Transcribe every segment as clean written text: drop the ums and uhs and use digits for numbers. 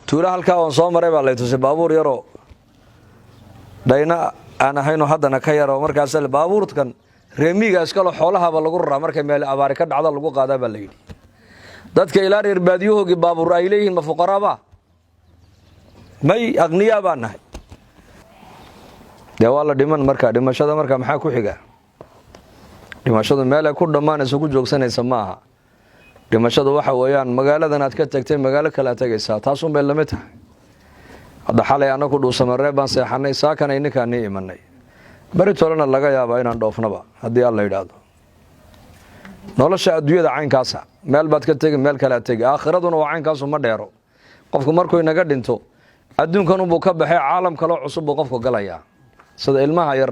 tuula halkaa waan soo maray baa lay tusay baabuur yaroo dhayna aan ahayno haddana ka yaro markaas baabuurkan reemiga iskalo xoolahaaba lagu raraa markay meel abaari ka dhacdo lagu qaadaa baa la yidhi dadka ilaa reer baadiyahoogii baabuur ay leeyihiin ma fuqaraaba may aqniyaa baa nahay dee waa la dhiman markaa dhimashada markaa maxaa ku xiga dhimashadu meel ay ku dhammaanayso ku joogsanaysa ma aha dhimashadu waxa weeyaan magaaladan aad ka tagtay magaalo kale aad tagaysaa taasun bay lamid tahay hadda xalay anaku dhuusamaree baan seexanay saakanay ninkaan nii imanay beri tolena laga yaabaa inaan dhoofnaba haddii alla yidhaahdo nolosha adduunyada caynkaasa meel baad ka tegi meel kale aad tegi aakhiraduna waa caynkaasu ma dheero qofku markuu inaga dhinto adduunkanunbuu ka baxay caalam kaloo cusub buu qofku galayaa sida ilmaha yar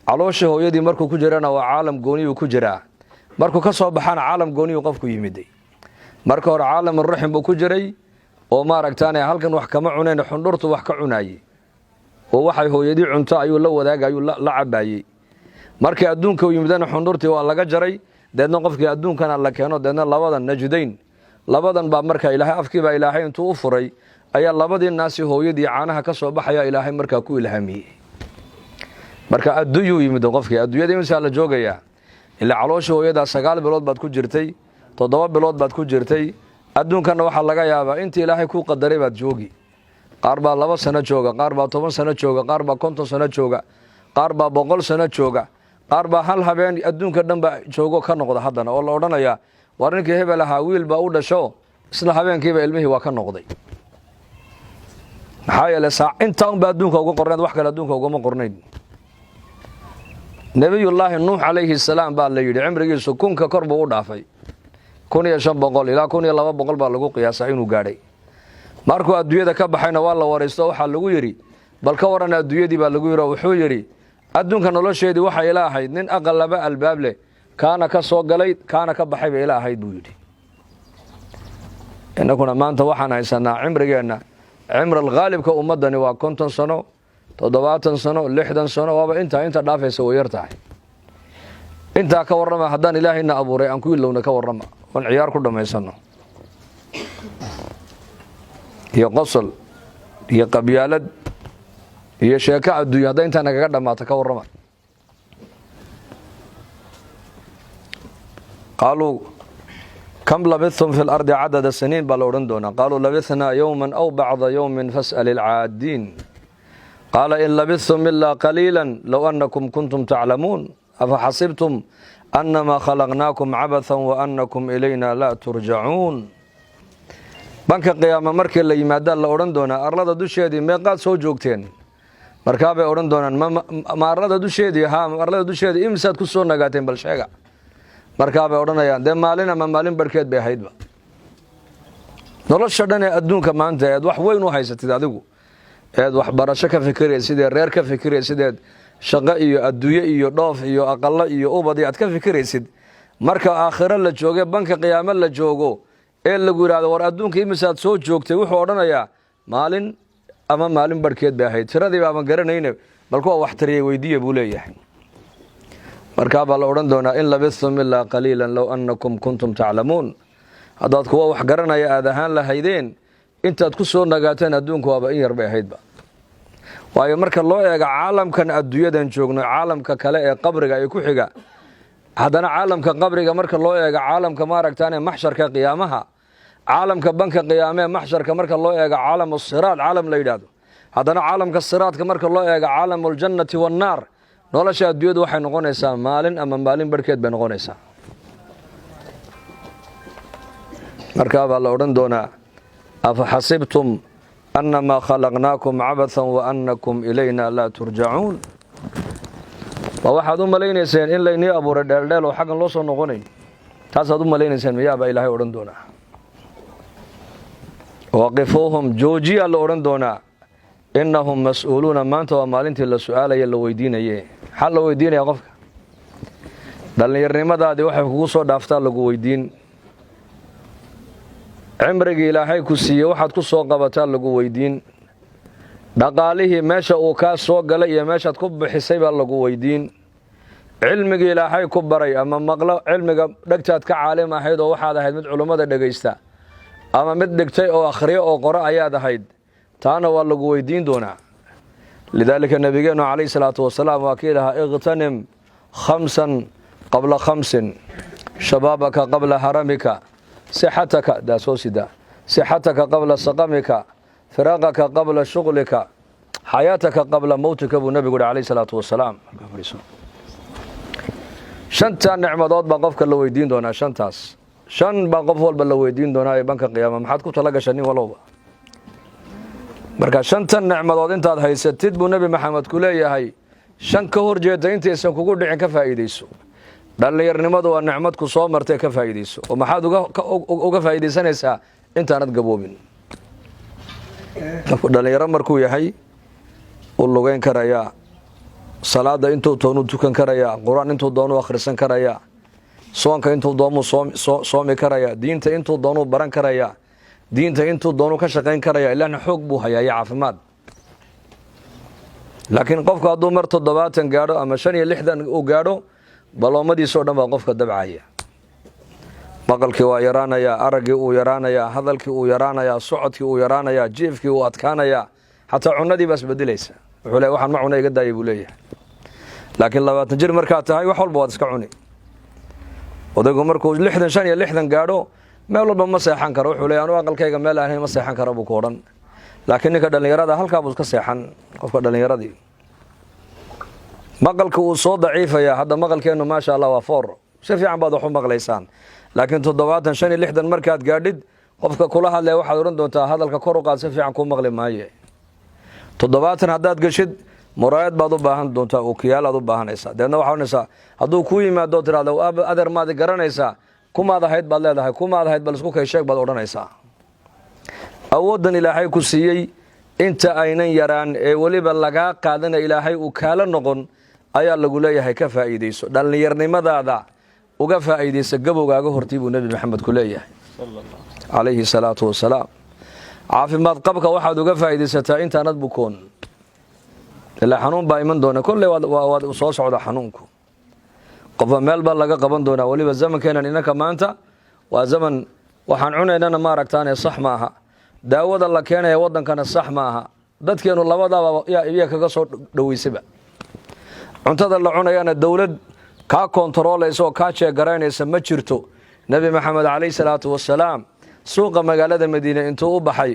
caloosha hooyadii markuu ku jirana waa caalam gooniyuu ku jiraa markuu ka soo baxana caalam gooniyuu qofku yimiday marka hore caalamuraxim buu ku jiray oo maaragtaane halkan wax kama cunayn xundhurtu wax ka cunaayey oo waxay hooyadii cunto ayuu la wadaagay ayuu la cabaayey markii adduunka u yimidana xundhurtii waa laga jaray deedna qofkii adduunkana la keeno deedna labadan najdayn labadan baa markaa ilaahay afkiibaa ilaahay intuu u furay ayaa labadii naasi hooyadii caanaha ka soo baxaya ilaahay markaa ku ilhaamiyey marka adduunyuu yimid qofkii adduunyada imisaa la joogayaa ilaa caloosha hooyadaa 9 bilood baad ku jirtay 7 bilood baad ku jirtay adduunkana waxaa laga yaabaa intii ilaahay kuu qadaray baad joogi qaar baa 2 sano jooga qaar baa 10 sano jooga qaar baa 50 sano jooga qaar baa 100 sano jooga qaar baa hal habeen adduunka dhan baa joogo ka noqda haddana oo la odhanayaa war ninkii hebel ahaa wiil baa u dhasho isla habeenkiiba ilmihii waa ka noqday maxaa yeelay intaa unbaa adduunka uga qorneed wax kale adduunka ugama qornayn nabiyullaahi nuux calayhi salaam baa la yidhi cimrigiisu kunka kor buu u dhaafay 1500 ilaa 1200 baa lagu qiyaasaa inuu gaadhay markuu adduunyada ka baxayna waa la waraysto waxaa lagu yidhi bal ka waran adduunyadii baa lagu yidhi wuxuu yidhi adduunka nolosheedii waxay ila ahayd nin aqal 2 albaab leh kaana ka soo galay kaana ka baxay bay ila ahayd buu yidhi innaguna maanta waxaan haysanaa cimrigeenna cimral gaalibka ummadani waa 50 sano 70 sano 60 sano waaba inta dhaafaysa way yar tahay inta ka warrama haddaan ilaahayna abuuray aan ku ilowna ka warrama on ciyaar ku dhamaysano iyo qosol iyo qabyaalad iyo sheeko adduunya hadda inta naga dhamaata ka warrama قالوا كم لبثتم في الأرض عدد السنين بالوردونا قالوا لبثنا يوما أو بعض يوم فاسأل العادين قال إن لبثتم إلا قليلا لو أنكم كنتم تعلمون أفحسبتم أنما خلقناكم عبثا وأنكم إلينا لا ترجعون بنك قيامة مركي اللي يمادان لأورندونا أرلاد دوشيدي ميقات سو جوكتين مركابي أورندونا ما أرلاد دوشيدي أرلاد دوشيدي إمساد كسو نغاتين بالشيغا markaabay odhanayaan dee maalin ama maalin barkeed bay ahaydba nolosha dhan ee adduunka maanta eed wax weyn u haysatid adigu eed waxbarasho ka fikiraysid ee reer ka fikiraysid ee shaqo iyo adduunyo iyo dhoof iyo aqallo iyo ubad aad ka fikiraysid marka aakhiro la joogo banka qiyaamo la joogo ee lagu yiraahdo war adduunka imisaad soo joogtay wuxuu odhanayaa maalin ama maalin barkeed bay ahayd tiradii baa ma garanayne bal kuwa wax tariyay weydiiye buu leeyahay markaa baa la odhan doonaa in labithtum ilaa qaliilan low annakum kuntum taclamuun haddaad kuwa wax garanaya aad ahaan lahaydeen intaad ku soo nagaateen adduunku waaba in yar bay ahaydba waayo marka loo eega caalamkan adduunyadan joogno caalamka kale ee qabriga ay ku xiga haddana caalamka qabriga marka loo eega caalamka maaragtaane maxsharka qiyaamaha caalamka banka qiyaame ee maxsharka marka loo eega caalamu siraad caalam la yidhaahdo haddana caalamka siraadka marka loo eega caalamuljannati wannaar nolosha adduunyadu waxay noqonaysaa maalin ama maalin barkeed bay noqonaysaa markaa baa la odhan doonaa afaxasibtum annamaa khalaqnaakum cabathan wa annakum ilayna laa turjacuun ma waxaad u malaynayseen in laynii abuuray dheeldheel oo xaggan loo soo noqonayn taasaad u malaynayseen miyaa baa ilaahay odhan doonaa waqifuuhum joojiyaa la odhan doonaa innahum mas-uuluuna maanta waa maalintii la su-aalaya la weydiinaye maxaa la weydiinaya qofka dhallinyarnimadaadii waxay kugu soo dhaaftaa lagu weydiin cimrigii ilaahay ku siiyey waxaad ku soo qabataa lagu weydiin dhaqaalihii meesha uu kaa soo galay iyo meeshaad ku bixisay baa lagu weydiin cilmigii ilaahay ku baray ama maqlo cilmiga dhegtaad ka caalim ahayd oo waxaad ahayd mid culummada dhegaysta ama mid dhigtay oo akhriyo oo qoro ayaad ahayd taana waa lagu weydiin doonaa lidaalika nabigeenu calayhi salaatu wasalaam waa kii lahaa iqtanim khamsan qabla khamsin shabaabaka qabla haramika sixataka daasoo sida sixataka qabla saqamika firaaqaka qabla shuqlika xayaataka qabla mowtika buu nabigu yihi calayhi salaatu wasalaam shanta nicmadood baa qofka la weydiin doonaa shantaas shan baa qof walba la weydiin doonaa ee banka qiyaama maxaad ku tala gasha nin walowba marka shantan nicmadood intaad haysatid buu nebi maxamed ku leeyahay shan ka hor jeeda intaysan kugu dhicin ka faa'iidayso dhallinyarnimadu waa nicmad ku soo martay ka faa'iidayso oo maxaad uga faa'iidaysanaysaa intaanad gaboobin dhallinyaro markuu yahay u lugeyn karayaa salaada intuu doonu tukan karayaa qur-aan intuu doonu akhrisan karayaa soonka intuu doonuu soomi karayaa diinta intuu doonuu baran karayaa diinta intuu doonuu ka shaqayn karayaa ilaahna xoog buu hayaa iyo caafimaad laakiin qofku hadduu mar 70 gaadho ama 65 uu gaadho baloomadiisoo dhan baa qofka dabcaya maqalkii waa yaraanayaa araggii uu yaraanayaa hadalkii uu yaraanayaa socodkii uu yaraanayaa jiifkii uu adkaanayaa xataa cunadii baa isbedelaysa wuxuu leeyahay waxaan ma cuna iga daayay buu leeyahay laakiin 20 jir markaad tahay wax walba waad iska cuni odaygu markuu 65 gaadho meel walba ma seexan karo wuxuu leeyahay anu aqalkayga meel aan ma seexan karo buu ku odhan laakiin ninka dhalinyarada halkaa buu iska seexan qofka dhalinyaradii maqalka uu soo daciifaya hadda maqalkeenu maasha Allah waa foor si fiican baad wax u maqlaysaan laakiin 65 markaad gaadhid qofka kula hadlay waxaad oran doontaa hadalka kor u qaad si fiican ku maqli maaye 70 haddaad gashid muraayad baad u baahan doontaa oo kiyaalaad u baahanaysaa deedna waxaa oranaysaa hadduu ku yimaado tiraahdo adeer maad garanaysaa kumaad ahayd baad leedahay kumaad ahayd bal isku kay sheeg baad odhanaysaa awoodan ilaahay ku siiyey inta aynan yaraan ee weliba lagaa qaadana ilaahay uu kaala noqon ayaa lagu leeyahay ka faa'iidayso dhallinyarnimadaada uga faa'iidaysa gabowgaaga hortii buu nebi maxamed ku leeyahay calayhi salaatu wasalaam caafimaad qabka waxaad uga faa'iidaysataa intaanad bukoon ilaa xanuun baa iman doona kolley waad soo socda xanuunku qofba meel baa laga qaban doonaa weliba zamankeenan inanka maanta waa zaman waxaan cunaynana ma aragtaane sax ma aha daawada la keenaya waddankana sax ma aha dadkeenu labadaba iya kaga soo dhoweysaba cuntada la cunayana dowlad kaa kontaroolaysa oo kaa jeegaraynaysa ma jirto nebi maxamed calayhi salaatu wasalaam suuqa magaalada madiine intuu u baxay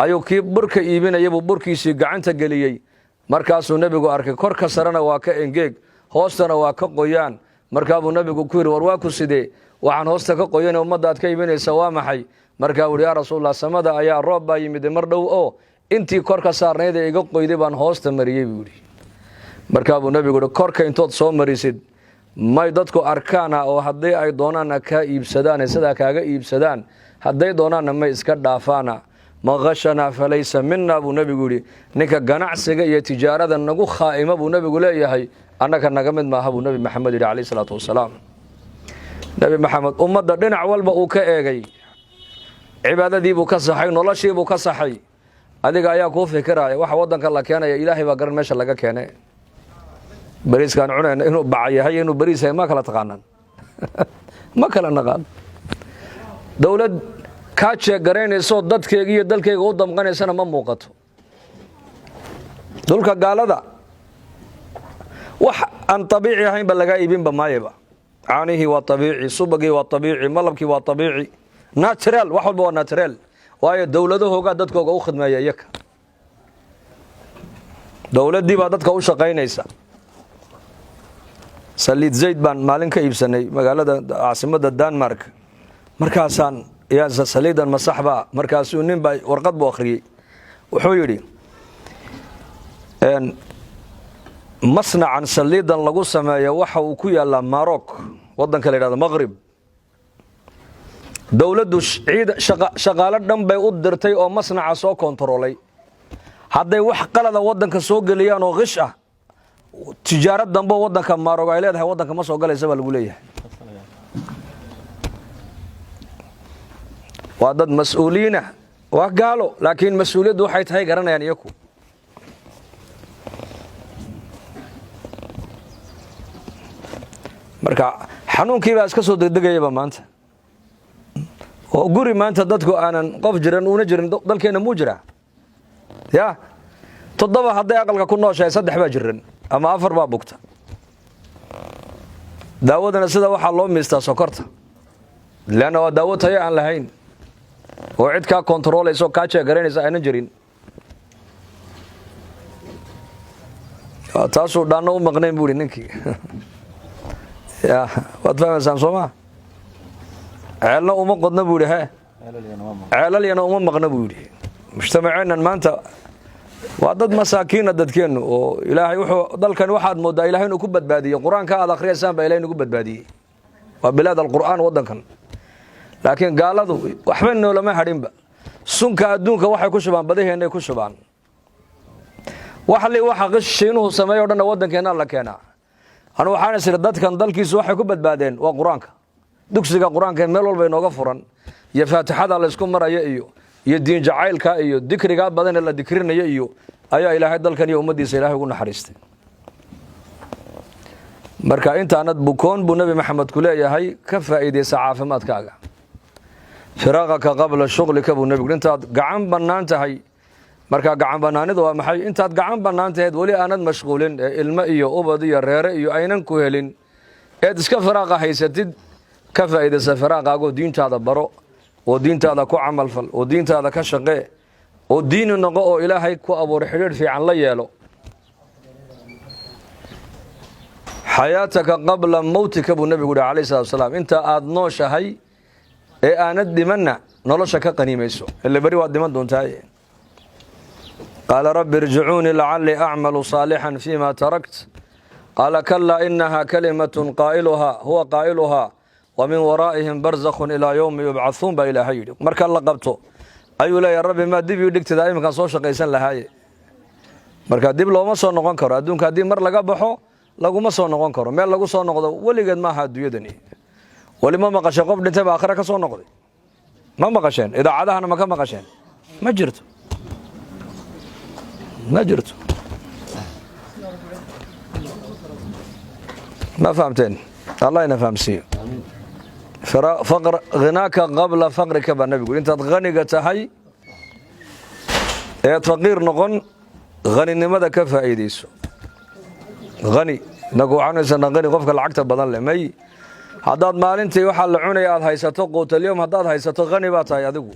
ayuu kii burka iibinayabuu burkiisii gacanta geliyey markaasuu nebigu arkay korka sarena waa ka engeeg hoostana waa ka qoyaan markaabuu nebigu ku yidhi war waa ku sidee waxaan hoosta ka qoyan ummadda aad ka iibinaysa waa maxay markaa wuhi yaa rasuulallah samada ayaa roob baa yimid mar dhow oo intii korka saarnayd ee iga qoyday baan hoosta mariyey buu yidhi markaabuu nebigu yihi korka intood soo marisid may dadku arkaana oo haddii ay doonaanna kaa iibsadaane sidaa kaaga iibsadaan hadday doonaanna may iska dhaafaana man khashanaa falaysa minna buu nebigu yidhi ninka ganacsiga iyo tijaarada nagu khaa'ima buu nebigu leeyahay annaka naga mid maaha buu nebi maxamed yidhi calayhi salaatu wasalaam nebi maxamed ummadda dhinac walba uu ka eegay cibaadadiibuu ka saxay noloshiibuu ka saxay adiga ayaa kuu fikiraya waxa waddanka la keenaya ilaahay baa garan meesha laga keenay bariiskaan cunayna inuu baca yahay inuu bariis yahay ma kala taqaanaan ma kala naqaan dowlad kaa jeegaraynayso dadkeyga iyo dalkeyga u damqanaysana ma muuqato dhulka gaalada wax aan abiici ahaynba lagaa iibinba maayaba caanihii waa abiici subagii waa abiici malabkii waa abiici natural wax walba waa natural waayo dowladahoogaa dadkooga u khidmeeya iyaka dowladdii baa dadka u shaqaynaysa saliid zayd baan maalin ka iibsanay magaalada caasimadda Denmark markaasaan yaa saliidan masaxba markaasuu nin baa warqad buu akhriyay wuxuu yidhi masnacan saliidan lagu sameeyo waxa uu ku yaalaa Maroc waddanka la yidhahdo Maghrib dowladdu shaqaale dhan bay u dirtay oo masnaca soo kontaroolay hadday wax qalada waddanka soo geliyaan oo qish ah tijaarad dambe waddanka Maroc ay leedahay waddanka ma soo galaysa baa lagu leeyahay waa dad mas'uuliina waa gaalo laakiin mas'uuliyaddu waxay tahay garanayaan iyaku marka xanuunkii baa iska soo degdegayaba maanta oo guri maanta dadku aanan qof jiran una jirin dalkeena muu jira ya toddoba hadday aqalka ku nooshahay saddex baa jiran ama afar baa bugta daawadana sida waxa loo miistaa sokorta laana waa daawo tayo aan lahayn oo cid ka controlayso ka jeegareynaysa aanan jirin taasoo dhaano u maqnayn buuri ninkii ya waad fahmaysaa Soomaa ceelna uma qodna buuri ha ceelaliyana uma maqna buuri mujtamaceenan maanta waa dad masaakiin dadkeenu oo ilaahay wuxuu dalkan waxaad moodaa ilaahay inuu ku badbaadiyo quraanka aad akhriyaysan baa ilaahay inuu ku badbaadiyay waa bilaad alquraan wadankan laakiin gaaladu waxba noolama hadhinba sunka adduunka waxay ku shubaan badaheena ku shubaan waxa qishiinuhu sameeyo dhan wadankeena la keenaa anu waxaan isir dadkan dalkiisu waxay ku badbaadeen waa quraanka dugsiga quraanka meel walba inooga furan iyo faatixada la isku marayo iyo diin jacaylka iyo dikriga badan la dikrinayo iyo ayaa ilaahay dalkan iyo ummadiisa ilaahay ugu naxariistay marka intaanad bukoon buu nabi maxamed ku leeyahay ka faa'iideysa caafimaadkaaga firaqaka qabla shughlika buu nabigu intaad gacan banaan tahay marka gacan banaanidu waa maxay intaad gacan banaan tahay wali aanad mashquulin ilmo iyo ubad iyo reere iyo aynan ku helin eed iska firaaqa haysatid ka faa'iideysa firaaqaaga diintaada baro oo diintaada ku amal fal oo diintaada ka shaqee oo diin noqo oo ilaahay ku abuuray xiriir fiican la yeelo xayaataka qabla mawtika buu nabigu kaleey salaam inta aad nooshahay ee aanad dhimanna nolosha ka qaniimayso illa bari waad dhiman doontaa قال رب ارجعوني لعلي أعمل صالحا فيما تركت قال كلا إنها كلمة هو قائلها ومن ورائهم برزخ إلى يوم يبعثون بإلى هيد مركا لقبته أيو لا يا رب ما ديب يدك دائما كان صوشة قيسان لهاي مركا ديب لو ما صو نقون كرو أدون كديب مر لقى بحو لقو ما صو نقون كرو ميل لقو صو نقضو ولي قد ما حد يدني ولي ما مقاشا قف نتبع آخرك صو نقضي ما مقاشين إذا عادها أنا ما مقاشين ما جرت ما فهمتين الله ينفهم سي فقر غناك قبل فقرك بالنبي يقول انت غني تهي يا فقير نقن غني نمدا كفايديسو غني نقو عنسنا غني قفك العقد بدن لمي هداد مالنتي waxa la cunay aad haysato qootaliyoom hadaad haysato غني baa tahay adigu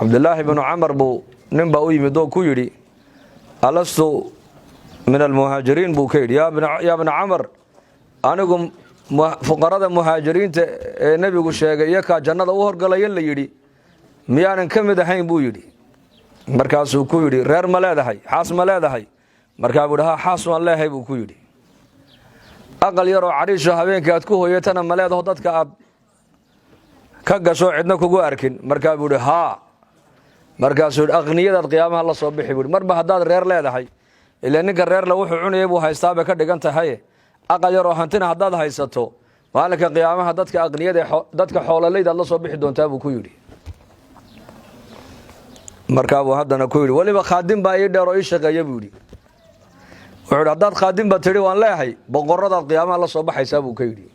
عبد الله بن عمر بو نبا ويمدو كو يري ألست من المهاجرين بو كيد يا ابن عمر انغم فقراء المهاجرين نبي شيغay yaka jannada u horgalay la yiri miyaanan kamid ahayn buu yiri markaasuu ku yiri reer ma leedahay xaas ma leedahay markaa buu dhaha xaas waan leeyahay buu ku yiri aqal yaro cariisho habeenka aad ku hooyatana ma leedahay dadka aad ka gasho cidna kugu arkin markaa buu dhaha markaasuu aqniyada qiyaamaha la soo bixi buu marba hadaad reer leedahay ilaa ninka reer la wuxuu cunayay buu haystaaba ka dhigan tahay aqal yaro hantina hadaad haysato maalinka qiyaamaha dadka aqniyada dadka xoolalayda la soo bixi doontaa buu ku yiri markaa buu hadana ku yiri waliba khaadim baa ii dheero ii shaqeeyo buu yiri wuxuu hadaad khaadim ba tiri waan leeyahay boqorada qiyaamaha la soo baxaysa buu ka yiri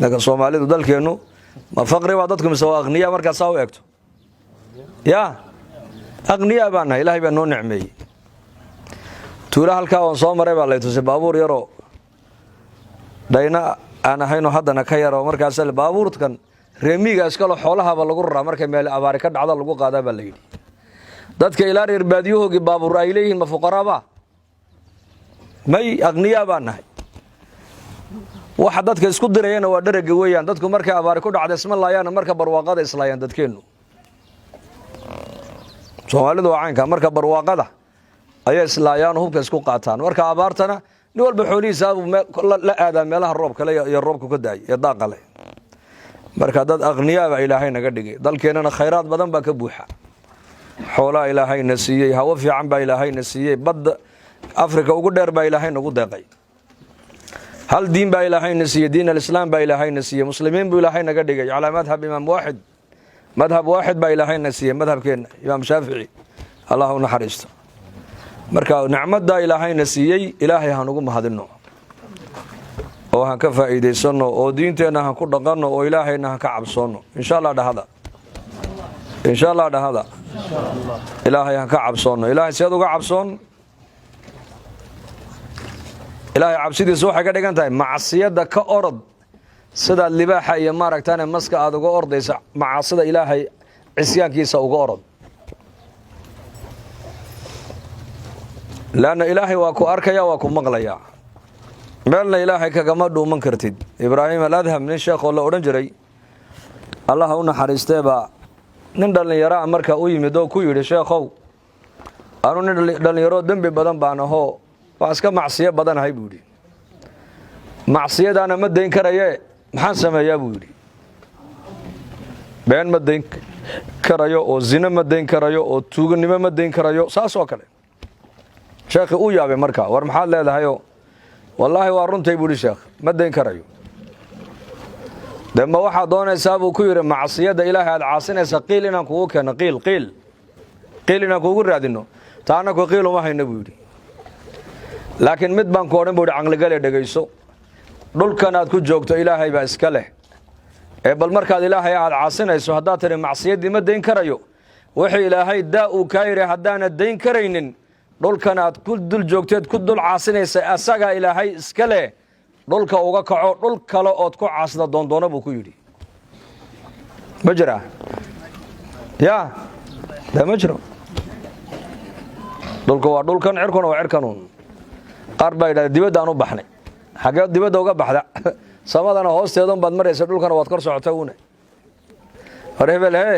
naga Soomaalidu dalkeenu ma faqri waa dadku mise waa aqniya marka soo eegto يا أغنياء بنا إلهي بنو نعمي تورا هالكا وصوم مريبا الله يتوسي بابور يرو داينا أنا هينو حدنا كيرو مركا سال بابور تكن رميغا اسكالو حولها بالغرة مركا ميل أباركا عدا لغو قادا بالليل دادك إلاري رباديوه كي بابور إليهم فقرابا مي أغنياء بنا واحد دادك اسكو دريان ودرق ويان دادك مركا أباركو عدا اسم الله يانا مركا برواقاد إسلايان دادكينو Soomaalidu waa caynka marka barwaaqada ay islaayaan hubka isku qaataan marka abaartana nin walba xoolihiisa la aada meelaha roobka iyo roobku ka daay ee daaqale marka dad aqniyaa ba ilaahay naga dhigay dalkeenana khayraad badan baa ka buuxa xoolaha ilaahay na siiyay hawo fiican baa ilaahay na siiyay bad Afrika ugu dheer baa ilaahay nagu deeqay hal diin baa ilaahay na siiyay diin al-islaam baa ilaahay na siiyay muslimiin buu ilaahay naga dhigay ala madhab imam waahid مذهب واحد با إلهي نسيه مذهب كين إمام شافعي الله نحرسته مركا نعمد دا إلهي نسيه إلهي هنقوم بهذا النوع oo han ka faa'iideysano oo diinteena han ku dhaqanno oo ilaahayna han ka cabsoono insha Allah dhahada insha Allah dhahada ilaahay han ka cabsoono ilaahay sidoo uga cabsoon ilaahay cabsidiisu waxay ka dhigan tahay macsiyada ka orod sida libaaxa iyo maaragtaan maska aad uga ordaysa macaasida ilaahay cisyaankiisa uga orod laana ilaahay waa ku arkaya waa ku maqlaya meelna ilaahay kagama dhuuman kartid ibraahim al-adham nin sheekh oo la oran jiray allah u naxariisteeba nin dhalinyaro marka uu yimid oo ku yiri sheekhow aanu nin dhalinyaro dambi badan baan ahoo waa iska macsiyo badan hay buudi macsiyadaana ma deyn karaye maxaan sameeyaa buudi been ma deyn karayo oo zina ma deyn karayo oo tuuganimo ma deyn karayo saas oo kale sheekhi uu yaabay marka war maxaad leedahay wallahi waa runtay buudi sheekh ma deyn karayo dema waxa doonaysaa buu ku yiri macsiyada ilaahay aad caasinaysa qiil inaan kugu keeno qiil inaan kugu raadino taana ku qiil uma hayna buudi laakiin mid baan ku oran buudi aqligale dhageyso dhulkan aad ku joogto ilaahay baa iska leh ee bal markaad ilaahay aad caasinayso hadaa tiri macsiyadii ma deyn karayo wixii ilaahay daa uu ka yiri hadaana deyn karaynin dhulkan aad ku dul joogteed ku dul caasinaysa asaga ilaahay iska leh dhulka uga kaco dhul kale oo ku caasida doondoona buu ku yiri majra ya da majra dhulka waa dhulkan cirkuna waa cirkanun qaar baa yiraahdo dibadda aan u baxnay xagee dibadda uga baxda samadana hoosteedan baad maraysa dhulkana waad kor socotay uuna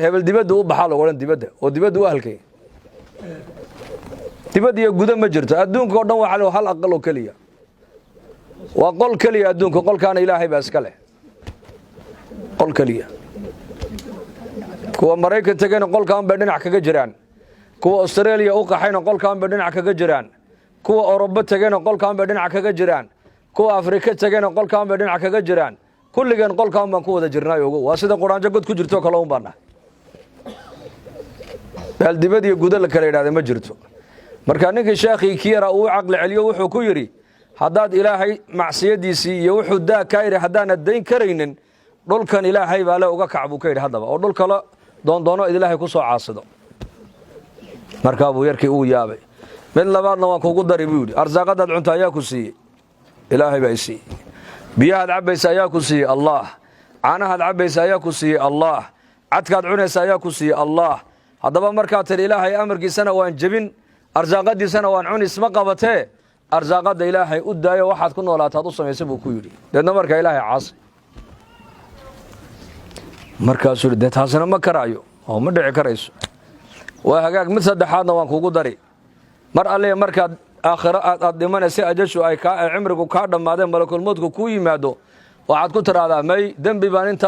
hebel dibadda u baxaa loo oran dibadda oo dibadda u halkay dibadda iyo gudaha ma jirto adduunka oo dhan waxa hal aqal oo kaliya waa qol kaliya adduunka qolkaana ilaahay baa iska leh qol kaliya kuwa Mareykan tagayna qolkaan bay dhinac kaga jiraan kuwa Australia u qaxayna qolkaan bay dhinac kaga jiraan kuwa Europe tagayna qolkaan bay dhinac kaga jiraan kuwa Afrika tagayna qolkaan bay dhinac kaga jiraan kulligan qolkaan baan ku wada jirnaa ogo waa sida quraanjo god ku jirto kala u baana bal dibad iyo gudaha la kala yiraahdo ma jirto marka ninkii sheekhi kiira uu aqli celiyo wuxuu ku yiri hadaad ilaahay macsiyadiisi iyo wuxuu daa ka yiri hadaana deyn karaynin dhulkan ilaahay baa la uga kacbu ka yiri hadaba oo dhulka la doondoono ilaahay ku soo caasido marka buu yarkii uu yaabay mid labaadna waan kugu dari buu yiri arsaaqadaad cunta ayaa ku siiyay ilaahay baa siiyay biyaha cabaysa ayaa ku siiyay Allah caanaha cabaysa ayaa ku siiyay Allah cadkaad cunaysa ayaa ku siiyay Allah hadaba marka tir ilaahay amarkiisana waan jabin arsaaqadiisana waan cun isma qabatee arsaaqada ilaahay u daayo waxaad ku noolaataad u sameeyay buu ku yiri dadna marka ilaahay caasi markaasuu yiri taasina ma karaayo oo ma dhici karayso waa hagaag mid saddexaadna waan kugu dari mar alle markaad aakhira aad dhimanaysa ajashu ay ka cimrigu ka dhamaadeen malakul mawdku ku yimaado waxaad ku tiraahdaa may dambi baan inta